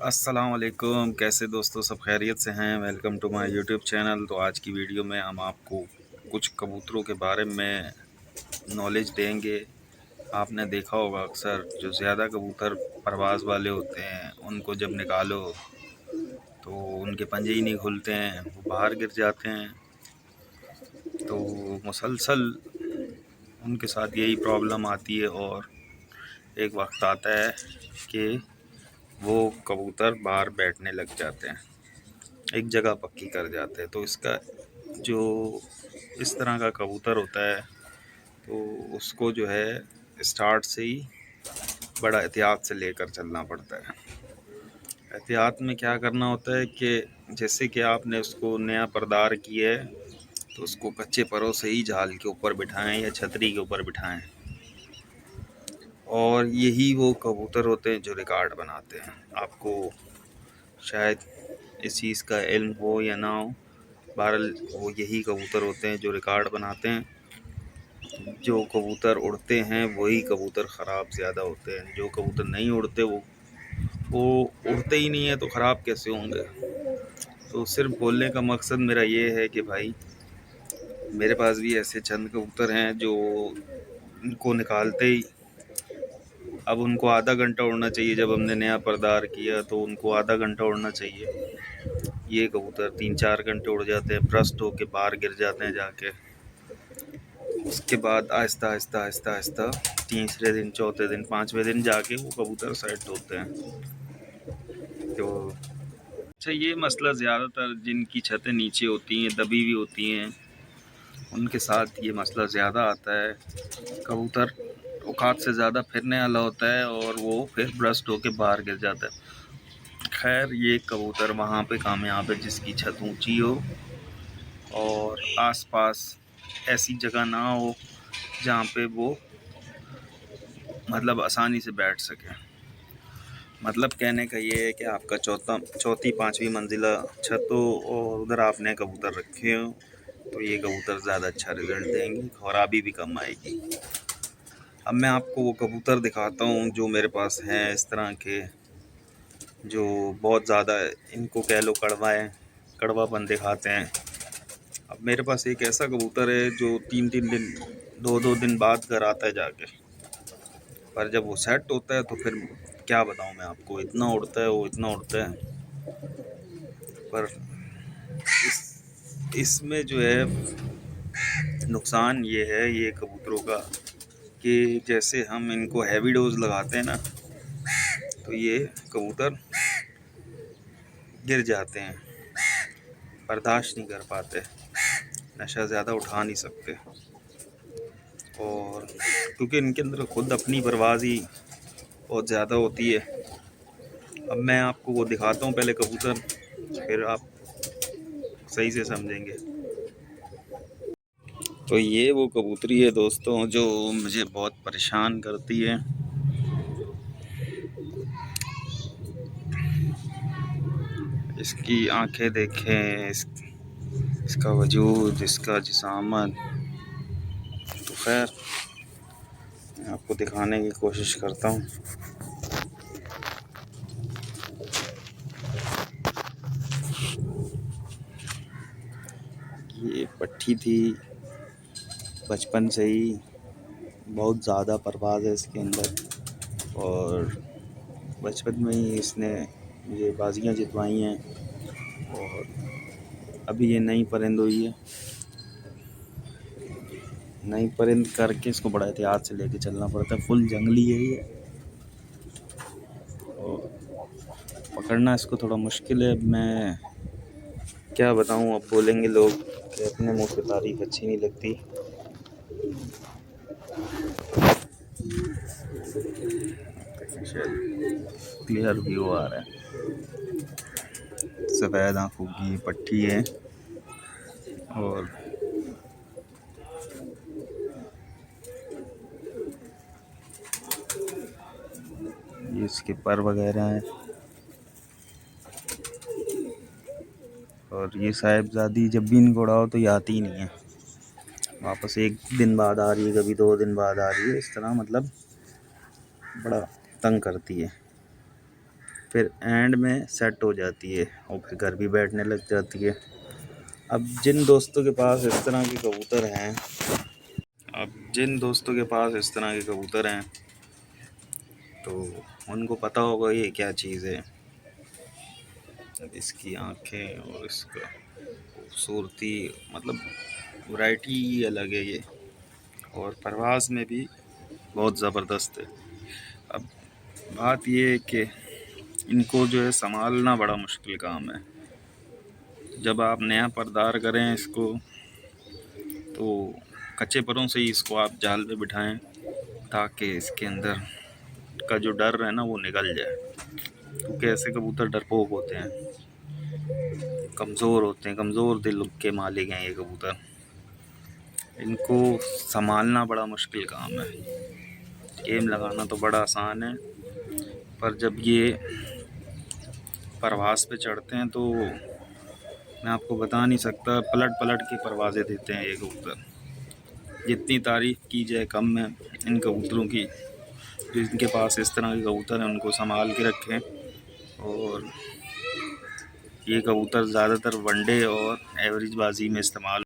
अस्सलाम वालेकुम। कैसे दोस्तों, सब खैरियत से हैं? Welcome to my YouTube channel. तो आज की वीडियो में हम आपको कुछ कबूतरों के बारे में नॉलेज देंगे। आपने देखा होगा अक्सर जो ज़्यादा कबूतर परवाज़ वाले होते हैं उनको जब निकालो तो उनके पंजे ही नहीं खुलते हैं, वो बाहर गिर जाते हैं। तो मुसलसल उनके साथ यही प्रॉब्लम आती है और एक वक्त आता है कि वो कबूतर बाहर बैठने लग जाते हैं, एक जगह पक्की कर जाते हैं। तो इसका जो इस तरह का कबूतर होता है तो उसको जो है स्टार्ट से ही बड़ा एहतियात से लेकर चलना पड़ता है। एहतियात में क्या करना होता है कि जैसे कि आपने उसको नया परदार किया है तो उसको कच्चे परों से ही जाल के ऊपर बिठाएं या छतरी के ऊपर बिठाएं। और यही वो कबूतर होते हैं जो रिकॉर्ड बनाते हैं। आपको शायद इस चीज़ का इल्म हो या ना हो, बहरहाल वो यही कबूतर होते हैं जो रिकॉर्ड बनाते हैं। जो कबूतर उड़ते हैं वही कबूतर ख़राब ज़्यादा होते हैं। जो कबूतर नहीं उड़ते वो उड़ते ही नहीं है तो ख़राब कैसे होंगे। तो सिर्फ बोलने का मकसद मेरा ये है कि भाई मेरे पास भी ऐसे चंद कबूतर हैं जो उनको निकालते ही, अब उनको आधा घंटा उड़ना चाहिए। जब हमने नया परदार किया तो उनको आधा घंटा उड़ना चाहिए। ये कबूतर 3-4 घंटे उड़ जाते हैं, ब्रस्ट होके बाहर गिर जाते हैं जाके। उसके बाद आहिस्ता आहिस्ता आहिस्ता आहिस्ता तीसरे दिन, चौथे दिन, पाँचवें दिन जाके वो कबूतर सेट होते हैं। तो अच्छा, ये मसला ज़्यादातर जिनकी छतें नीचे होती हैं, दबी हुई होती हैं, उनके साथ ये मसला ज़्यादा आता है। कबूतर औकात से ज़्यादा फिरने वाला होता है और वो फिर ब्रस्ट होके बाहर गिर जाता है। खैर, ये कबूतर वहाँ पे कामयाब है जिसकी छत ऊंची हो और आसपास ऐसी जगह ना हो जहाँ पे वो मतलब आसानी से बैठ सके। मतलब कहने का ये है कि आपका चौथी पांचवी मंजिला छत हो और उधर आपने कबूतर रखे हो तो ये कबूतर ज़्यादा अच्छा रिजल्ट देंगे, खराबी भी कम आएगी। अब मैं आपको वो कबूतर दिखाता हूँ जो मेरे पास हैं इस तरह के, जो बहुत ज़्यादा इनको कह लो कड़वापन दिखाते हैं। अब मेरे पास एक ऐसा कबूतर है जो 3-3 दिन, 2-2 दिन बाद घर आता है जाके, पर जब वो सेट होता है तो फिर क्या बताऊँ मैं आपको, इतना उड़ता है वो, इतना उड़ता है। पर इसमें जो है नुकसान ये है ये कबूतरों का कि जैसे हम इनको हैवी डोज लगाते हैं ना तो ये कबूतर गिर जाते हैं, बर्दाश्त नहीं कर पाते, नशा ज़्यादा उठा नहीं सकते। और क्योंकि इनके अंदर खुद अपनी परवाज़ी बहुत ज़्यादा होती है। अब मैं आपको वो दिखाता हूँ पहले कबूतर, फिर आप सही से समझेंगे। तो ये वो कबूतरी है दोस्तों जो मुझे बहुत परेशान करती है। इसकी आंखें देखें, इसका वजूद, इसका जिसामत। तो खैर मैं आपको दिखाने की कोशिश करता हूँ। ये पट्टी थी, बचपन से ही बहुत ज़्यादा परवाज़ है इसके अंदर और बचपन में ही इसने मुझे बाजियाँ जितवाई हैं। और अभी ये नई परिंद हुई है, नई परिंद करके इसको बड़ा एहतियात से लेके चलना पड़ता है। फुल जंगली है ये और पकड़ना इसको थोड़ा मुश्किल है। मैं क्या बताऊं, अब बोलेंगे लोग कि अपने मुंह से तारीफ अच्छी नहीं लगती। शायद क्लियर व्यू आ रहा है। सफ़ेद आँखों की पट्टी है और ये इसके पर वगैरह हैं। और ये साहिबजादी जब भी इनको उड़ाओ तो ये आती ही नहीं है वापस। एक दिन बाद आ रही है, कभी 2 दिन बाद आ रही है, इस तरह मतलब बड़ा तंग करती है। फिर एंड में सेट हो जाती है और फिर घर भी बैठने लग जाती है। अब जिन दोस्तों के पास इस तरह के कबूतर हैं तो उनको पता होगा ये क्या चीज़ है। इसकी आँखें और इसका खूबसूरती, मतलब वैरायटी अलग है ये, और परवाज़ में भी बहुत ज़बरदस्त है। अब बात ये है कि इनको जो है संभालना बड़ा मुश्किल काम है। जब आप नया परदार करें इसको तो कच्चे परों से ही इसको आप जाल पे बिठाएं ताकि इसके अंदर का जो डर है ना वो निकल जाए, क्योंकि ऐसे कबूतर डरपोक होते हैं, कमज़ोर होते हैं, कमज़ोर दिल के मालिक हैं ये कबूतर। इनको संभालना बड़ा मुश्किल काम है। गेम लगाना तो बड़ा आसान है, पर जब ये परवाज़ पे चढ़ते हैं तो मैं आपको बता नहीं सकता, पलट पलट के परवाज़ें देते हैं ये कबूतर। जितनी तारीफ़ की जाए कम है इन कबूतरों की। जिनके पास इस तरह के कबूतर हैं उनको संभाल के रखें। और ये कबूतर ज़्यादातर वनडे और एवरेज बाजी में इस्तेमाल